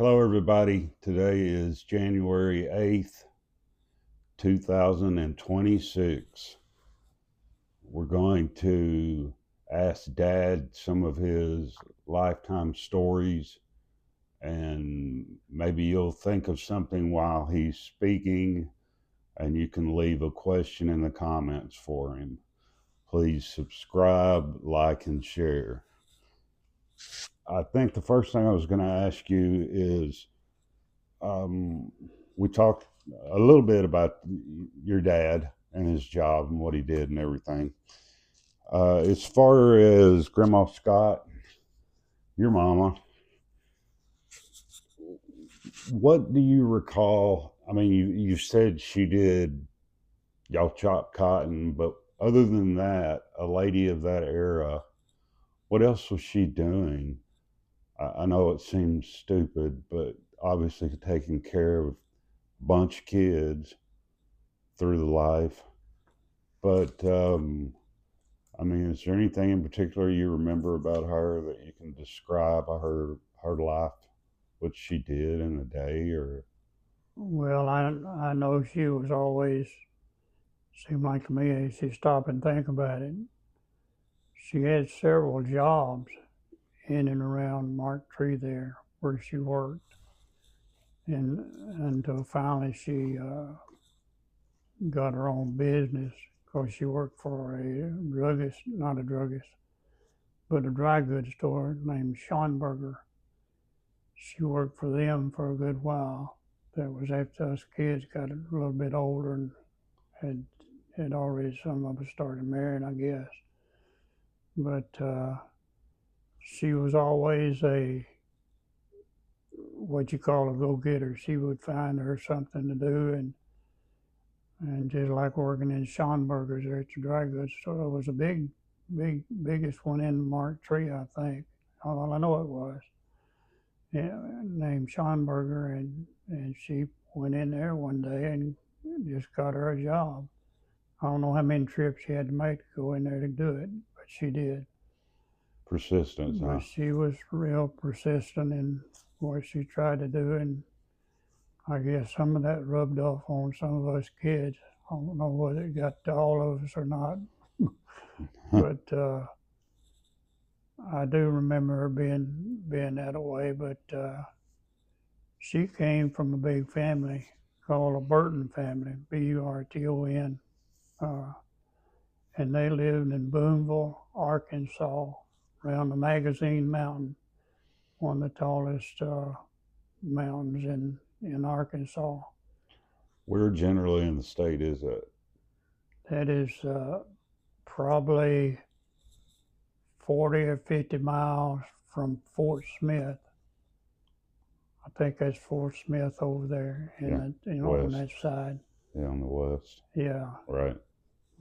Hello, everybody. Today is January 8th, 2026. We're going to ask Dad some of his lifetime stories, and maybe you'll think of something while he's speaking, and you can leave a question in the comments for him. Please subscribe, like, and share. I think the first thing I was going to ask you is um, we talked a little bit about your dad and his job and what he did and everything. As far as Grandma Scott, your mama, what do you recall? I mean, you said she did, y'all chop cotton, but other than that, a lady of that era, what else was she doing? I know it seems stupid, but obviously taking care of a bunch of kids through the life. But I mean, is there anything in particular you remember about her that you can describe her life, what she did in a day, or Well, I know she was always, seemed like to me, as you stop and think about it, she had several jobs in and around Mark Tree there where she worked. And until finally she got her own business because she worked for a druggist, not a druggist, but a dry goods store named Schonberger. She worked for them for a good while. That was after us kids got a little bit older and had had already some of us started marrying, I guess. But she was always a what you call a go-getter. She would find her something to do, and just like working in Schonberger's there at the dry goods store, it was a biggest one in Mark Tree, I think. Well, I know it was. Yeah, named Schonberger, and she went in there one day and just got her a job. I don't know how many trips she had to make to go in there to do it, but she did. persistence, But huh? she was real persistent in what she tried to do, and I guess some of that rubbed off on some of us kids. I don't know whether it got to all of us or not, but I do remember her being that way. But she came from a big family called a Burton family, Burton, uh, and they lived in Boonville, Arkansas, around the Magazine Mountain, one of the tallest mountains in Arkansas. Where generally in the state is it? That is probably 40 or 50 miles from Fort Smith. I think that's Fort Smith over there Yeah, on west. that side. Yeah, on the west. Yeah, Right.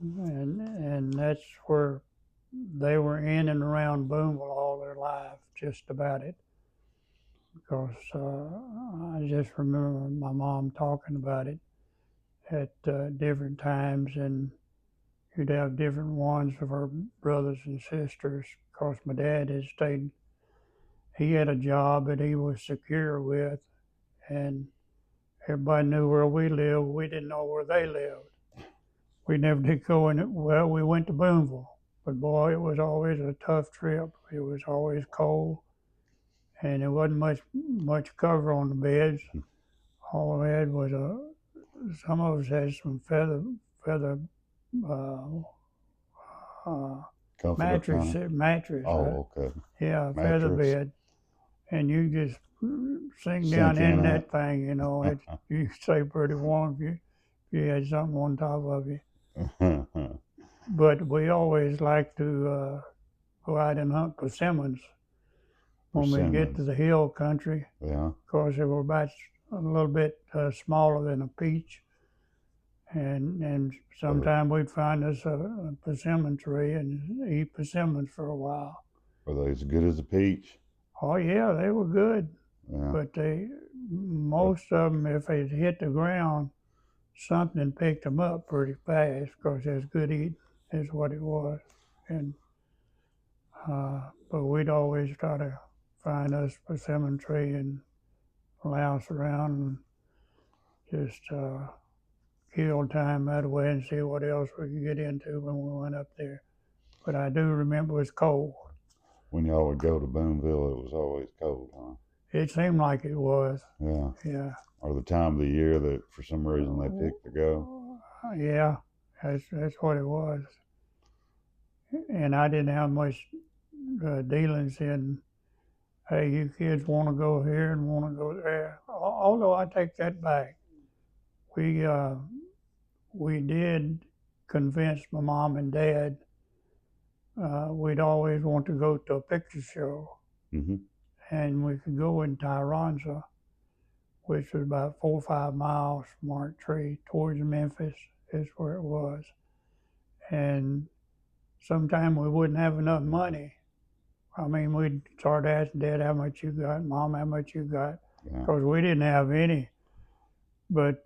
and that's where they were in and around Boonville all their life, just about it. Because I just remember my mom talking about it at different times, and you'd have different ones of her brothers and sisters. Because my dad had stayed, he had a job that he was secure with, and everybody knew where we lived. We didn't know where they lived. We never did go in it. Well, we went to Boonville, but boy, it was always a tough trip. It was always cold, and there wasn't much cover on the beds. All we had was some of us had some feather uh, uh, Comforter kind of. mattress, Oh, okay. yeah, feather Mattress. bed, and you just sink down Sink in in it. that thing. You stay pretty warm if you had something on top of you. But we always like to go out and hunt persimmons when we get to Persimmons. the hill country, Yeah. because they were about a little bit smaller than a peach, and Are, sometimes we'd find us a persimmon tree and eat persimmons for a while. are they as good as a peach? Oh yeah, they were good, Yeah. but they Or, most of them, if they hit the ground, something picked them up pretty fast because it was good eating, is what it was. And but we'd always try to find us a persimmon tree and lounge around and just kill time that way and see what else we could get into when we went up there. But I do remember it was cold. When y'all would go to Boonville, it was always cold, huh? It seemed like it was. Yeah. Yeah. Or the time of the year that for some reason they picked to go. Yeah, that's what it was. And I didn't have much dealings in, hey, you kids want to go here and want to go there. Although I take that back, we did convince my mom and dad we'd always want to go to a picture show, Mm-hmm. and we could go in Tyronza, which was about 4 or 5 miles from Arctree towards Memphis is where it was. And sometimes we wouldn't have enough money. I mean, we'd start asking Dad how much you got, Mom how much you got, because we didn't have any. But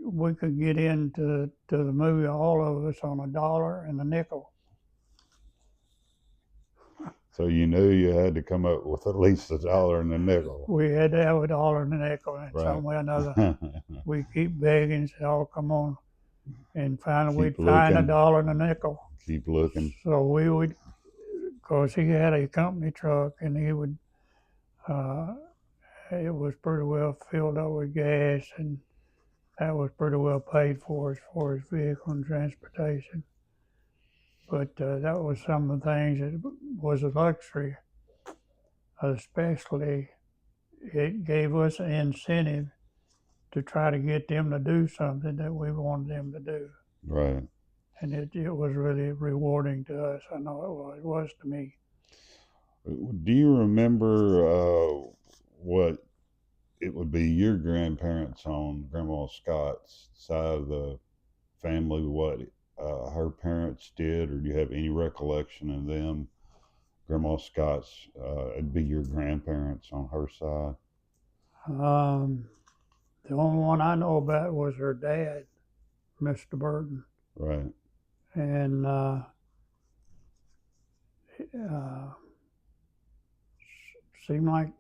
we could get into the movie, all of us, on $1 and a nickel. So you knew you had to come up with at least $1 and a nickel. We had to have $1 and a nickel, and Right. some way or another, we keep begging and say, "Oh, come on!" And finally, Keep we'd find looking. $1 and a nickel. Keep looking. So we would, because he had a company truck, and he would. It was pretty well filled up with gas, and that was pretty well paid for as far as vehicle and transportation. But that was some of the things that was a luxury. Especially, it gave us an incentive to try to get them to do something that we wanted them to do. Right. And it was really rewarding to us. I know it was to me. Do you remember what it would be your grandparents on Grandma Scott's side of the family, what her parents did, or do you have any recollection of them? Grandma Scott's, it'd be your grandparents on her side. The only one I know about was her dad, Mr. Burton. Right. And seemed like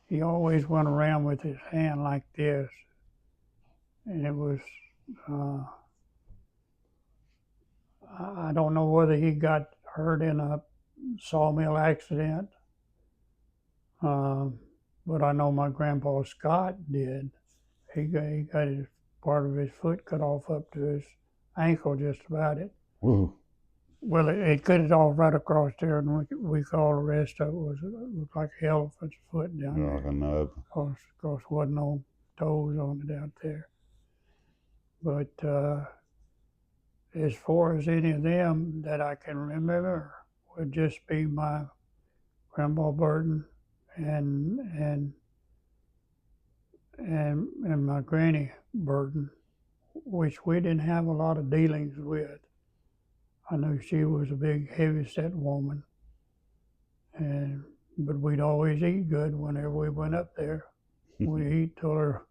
he always went around with his hand like this. And it was, I don't know whether he got hurt in a sawmill accident, but I know my grandpa Scott did. He got his part of his foot cut off up to his ankle, just about it. Whoa. Well, it cut it off right across there, and we call the rest of it looked like an elephant's foot down there. Like a nub. Of course, wasn't no toes on it out there. But as far as any of them that I can remember, would just be my Grandpa Burton and my Granny Burton, which we didn't have a lot of dealings with. I knew she was a big, heavy-set woman, but we'd always eat good whenever we went up there. We'd eat till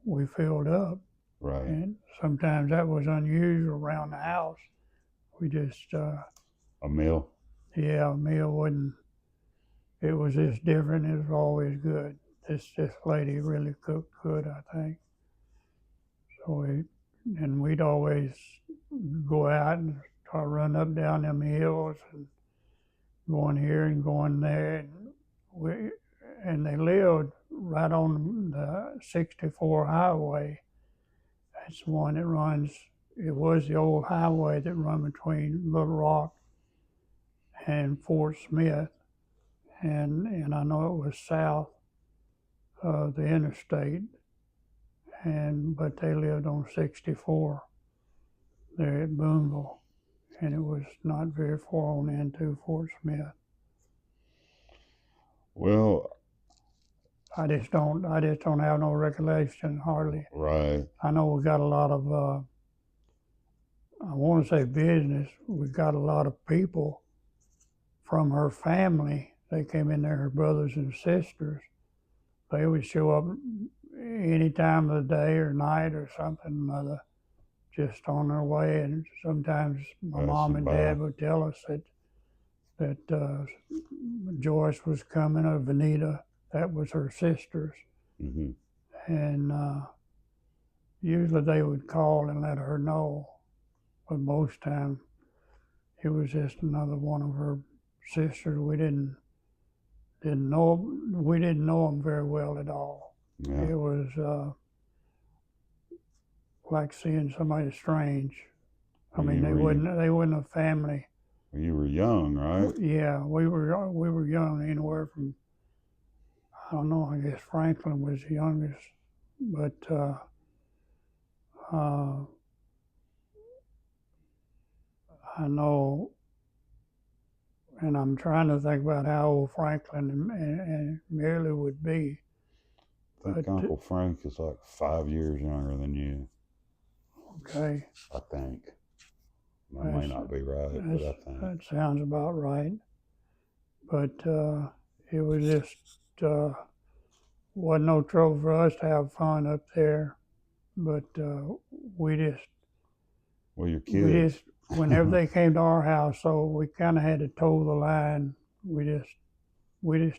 we filled up. Right. And sometimes that was unusual around the house. We just a meal. Yeah, a meal wasn't. It was just different. It was always good. This lady really cooked good, I think. So we'd always go out and try to run up down them hills and going here and going there. And they lived right on the 64 highway. That's the one that runs. It was the old highway that run between Little Rock and Fort Smith, and I know it was south of the interstate. But they lived on 64 there at Boonville, and it was not very far on into Fort Smith. Well, I just don't have no recollection hardly. Right. I know we got a lot of I want to say business. We got a lot of people from her family. They came in there, her brothers and sisters. They would show up any time of the day or night or something or other, just on their way. And sometimes my mom and dad would tell us that that Joyce was coming, or Vanita, that was her sister's. Mm-hmm. And usually they would call and let her know, but most time it was just another one of her sisters. We didn't know them very well at all. Yeah. It was like seeing somebody strange. I mean, they wasn't a family. You were young, right? Yeah, we were young, anywhere from, I don't know, I guess Franklin was the youngest, but I know, and I'm trying to think about how old Franklin and Mary would be. I think Uncle Frank is like 5 years younger than you. Okay. I think. That may not be right, but I think. That sounds about right. But it was just, wasn't no trouble for us to have fun up there. But we just, well, your kids. Whenever they came to our house, so we kind of had to toe the line. We just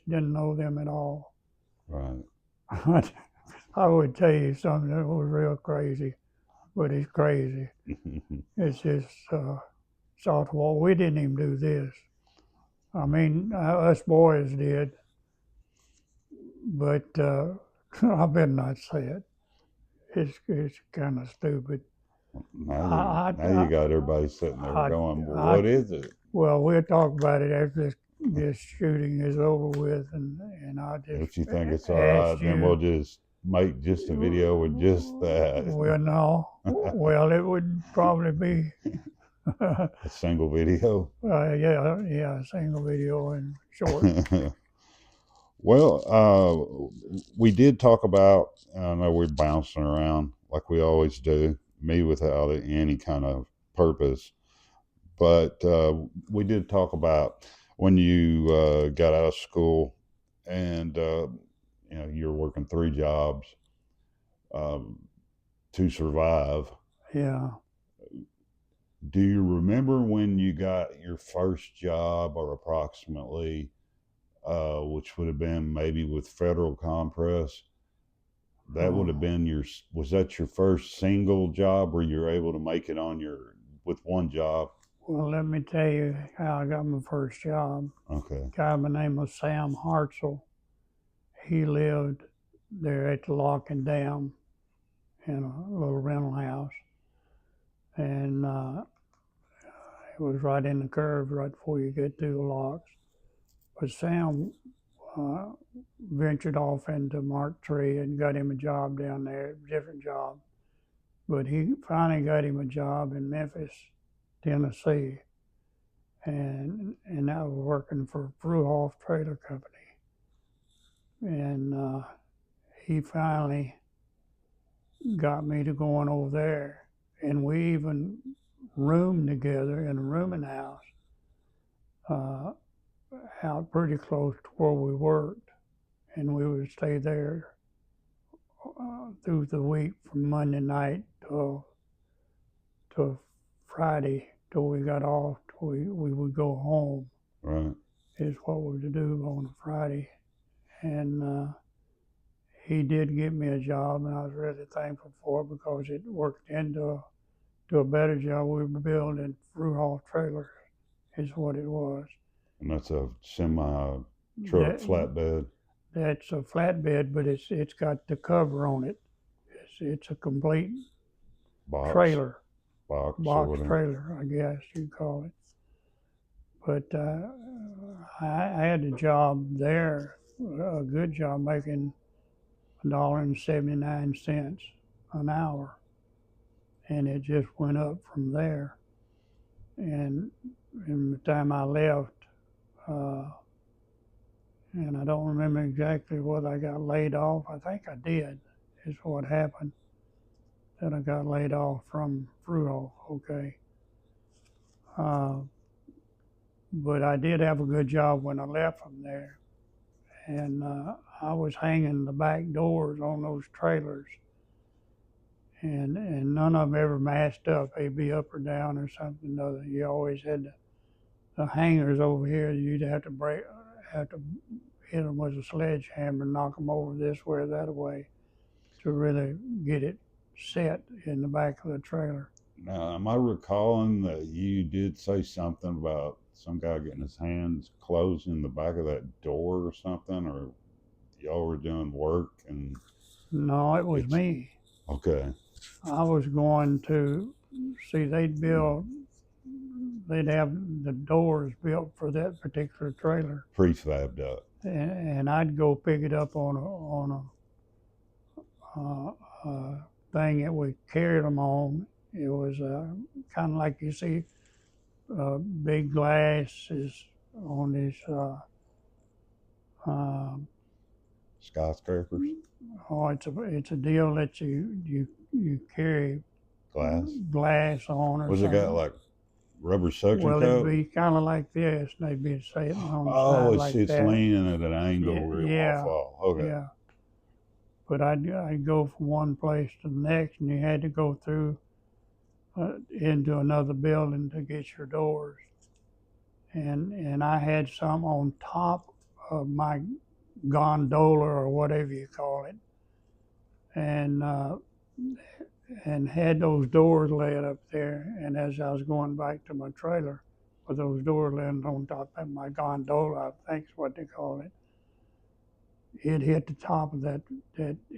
didn't know them at all. Right. I would tell you something that was real crazy, but it's crazy. It's just, well, we didn't even do this. I mean, us boys did, but I better not say it. It's kind of stupid. Now you got everybody sitting there going, well, what is it? Well, we'll talk about it after this shooting is over with, and I'll just. If you think it's all right, then we'll just make just a video with just that. Well, no. Well, it would probably be a single video. Yeah, a single video and short. Well, we did talk about. I know we're bouncing around like we always do, me without any kind of purpose. But we did talk about when you got out of school and you're working 3 jobs to survive. Yeah. Do you remember when you got your first job, or approximately, which would have been maybe with Federal Compress? That would have been was that your first single job, where you were able to make it with one job? Well, let me tell you how I got my first job. Okay. A guy by the name of Sam Hartzell. He lived there at the Lock and Dam in a little rental house. And it was right in the curve right before you get to the locks. But Sam ventured off into Mark III and got him a job down there, a different job. But he finally got him a job in Memphis, Tennessee. And I was working for Fruhoff Trailer Company. And he finally got me to going over there. And we even roomed together in a rooming house out pretty close to where we worked. And we would stay there through the week from Monday night to Friday till we got off. We would go home. Right. Is what we would do on a Friday. And he did get me a job, and I was really thankful for it because it worked into a better job. We were building Fruhoff trailers, is what it was. And that's a semi-truck flatbed. That's a flatbed, but it's got the cover on it. It's a complete trailer. Box trailer, I guess you'd call it. But I had a job there, a good job, making $1.79 an hour. And it just went up from there. And the time I left, and I don't remember exactly whether I got laid off. I think I did, is what happened. That I got laid off from Fruhoff, okay. But I did have a good job when I left from there. And I was hanging the back doors on those trailers. And none of them ever matched up. They'd be up or down or something. You always had to the hangers over here, you'd have to hit them with a sledgehammer and knock them over this way or that way to really get it set in the back of the trailer. Now, am I recalling that you did say something about some guy getting his hands closed in the back of that door or something, or y'all were doing work and No, it was it's me. okay? I was going to see they'd have the doors built for that particular trailer, Prefabbed up. and I'd go pick it up on a thing that we carried them on. It was kind of like you see big glasses on these. Skyscrapers, Oh, it's a deal that you carry glass. on or Was it got something. like rubber suction Well, it'd cup? be kind of like this, and they'd be sitting on the Oh, side it's like it's that. leaning at an angle where it won't Yeah, fall. Okay. yeah. But I'd go from one place to the next, and you had to go through into another building to get your doors. And I had some on top of my gondola or whatever you call it, and had those doors laid up there. And as I was going back to my trailer, with those doors laying on top of my gondola, I think is what they call it, it hit the top of that,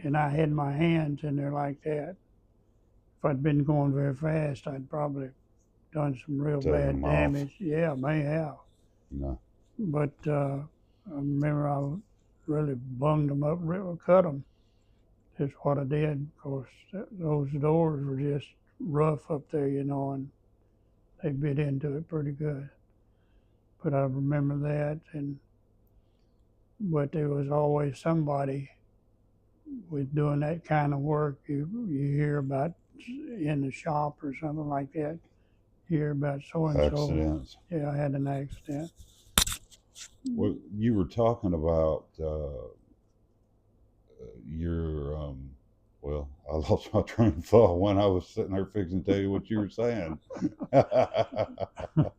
and I had my hands in there like that. If I'd been going very fast, I'd probably done some real Taking bad them off. damage. Yeah, may have. No. But I remember I really bunged them up, really cut them. That's what I did. Of course, those doors were just rough up there, and they bit into it pretty good. But I remember that, but there was always somebody with doing that kind of work. You hear about in the shop or something like that. You hear about so and so. Accidents. Yeah, I had an accident. Well, you were talking about your well, I lost my train of thought when I was sitting there fixing to tell you what you were saying. I'm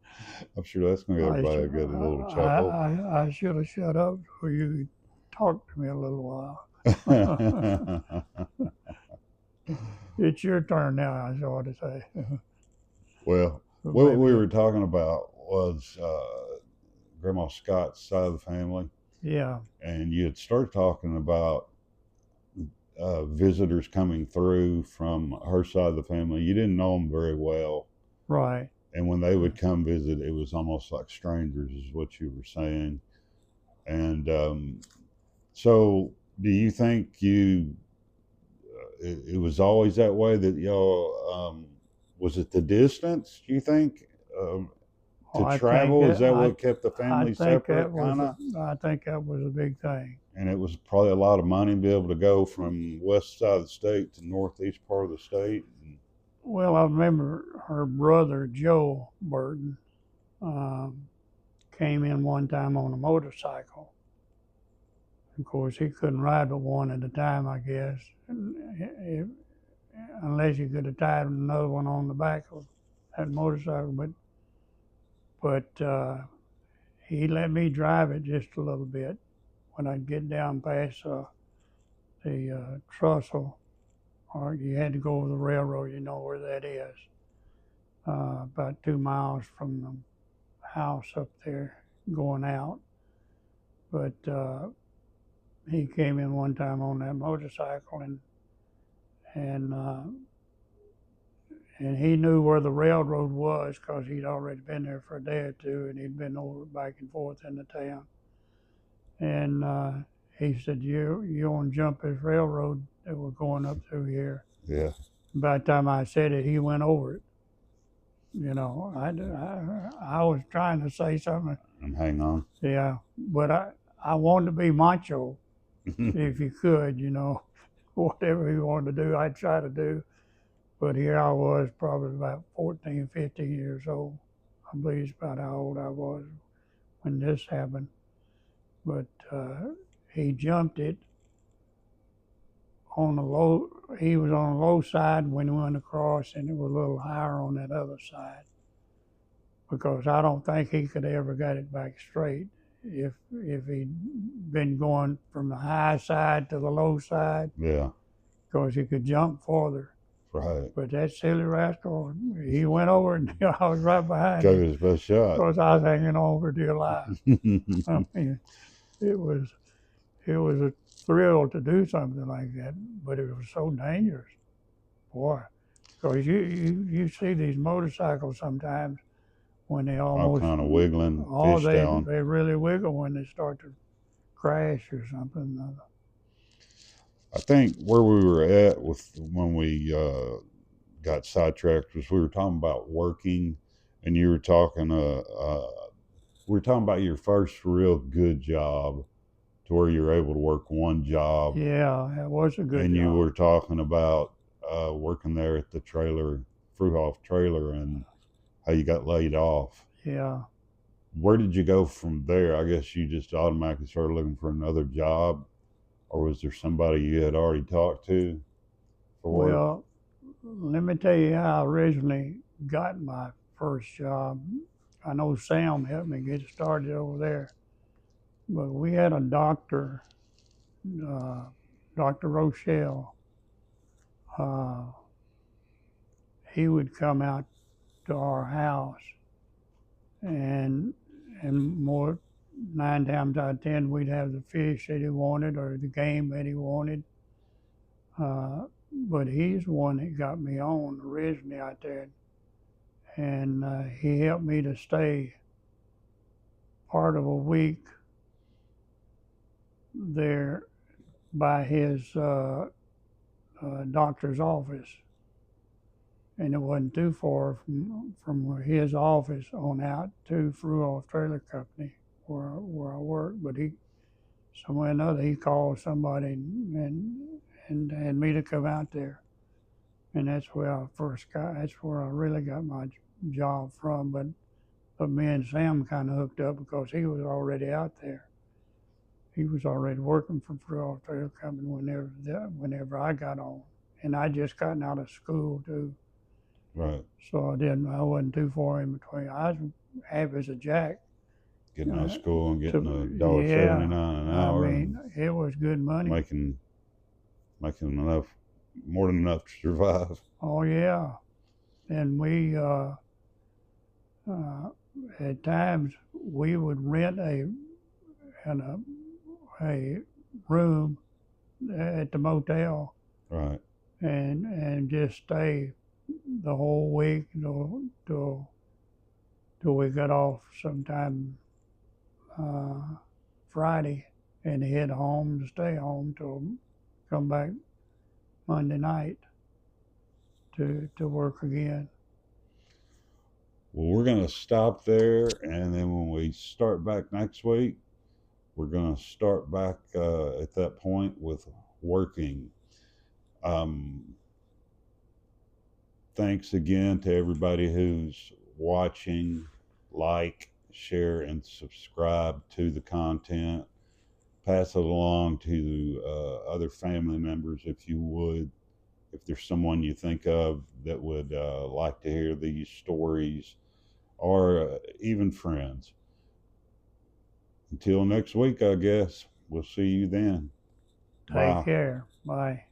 sure that's going to give everybody a good little chuckle. I should have shut up so you could talk to me a little while. It's your turn now, I ought to say. Well, So what we maybe- were talking about was Grandma Scott's side of the family, Yeah, and you had started talking about visitors coming through from her side of the family. You didn't know them very well, right. and when they would come visit, it was almost like strangers, is what you were saying. And so, do you think it was always that way that y'all? Was it the distance? Do you think Well, to I travel? think Is that what kept the I family think separate, that was kind of? I think that was a big thing. And it was probably a lot of money to be able to go from west side of the state to northeast part of the state. Well, I remember her brother Joe Burton came in one time on a motorcycle. Of course, he couldn't ride but one at a time, I guess, unless you could have tied another one on the back of that motorcycle. But he let me drive it just a little bit when I'd get down past the trestle, or you had to go over the railroad. You know where that is. About 2 miles from the house up there going out. But he came in one time on that motorcycle, and he knew where the railroad was because he'd already been there for a day or two, and he'd been over back and forth in the town. And he said, "You want to jump this railroad that we're going up through here?" Yeah. By the time I said it, he went over it. I was trying to say something. And hang on. Yeah, but I wanted to be macho. If you could, whatever you wanted to do, I'd try to do. But here I was, probably about 14, 15 years old. I believe it's about how old I was when this happened. But he jumped it on the low. He was on the low side when he went across, and it was a little higher on that other side. because I don't think he could ever got it back straight if he'd been going from the high side to the low side, Yeah. because he could jump farther. Right. But that silly rascal, he went over and I was right behind Gave him it his best shot. because I was hanging on for dear life. I mean, it was a thrill to do something like that, but it was so dangerous, boy. Because you see these motorcycles sometimes when they All almost kind of wiggling, oh fish down. they really wiggle when they start to crash or something. I think where we were at with when we got sidetracked was we were talking about working, and you were talking we were talking about your first real good job, to where you were able to work one job. Yeah, that was a good and job. you were talking about working there at the Fruhoff trailer, and how you got laid off. Yeah. Where did you go from there? I guess you just automatically started looking for another job, or was there somebody you had already talked to for work? Well, let me tell you how I originally got my first job. I know Sam helped me get started over there, but we had a doctor, uh, Dr. Rochelle. Uh, he would come out to our house, and more 9 times out of 10 we'd have the fish that he wanted or the game that he wanted. But he's the one that got me on originally out there, and he helped me to stay part of a week there by his doctor's office, and it wasn't too far from his office on out to Fruhoff Trailer Company where I worked. But he somewhere or another he called somebody and had me to come out there, and that's where I first got. That's where I really got my job from. But me and Sam kind of hooked up because he was already out there. He was already working for Fruhoff Trailer Company whenever I got on, and I just gotten out of school too. Right. So I wasn't too far in between. I was happy as a jack. Getting out of school and getting Yeah, $1.79 an I hour, mean, it was good money. making enough, more than enough to survive. Oh yeah, and we at times we would rent a room at the motel Right. and just stay the whole week till we got off sometime Friday and head home to stay home till come back Monday night to work again. Well, we're going to stop there, and then when we start back next week, we're going to start back at that point with working. Thanks again to everybody who's watching. Like, share, and subscribe to the content. Pass it along to other family members if you would. If there's someone you think of that would like to hear these stories, or even friends. Until next week, I guess. We'll see you then. Bye. Take care. Bye.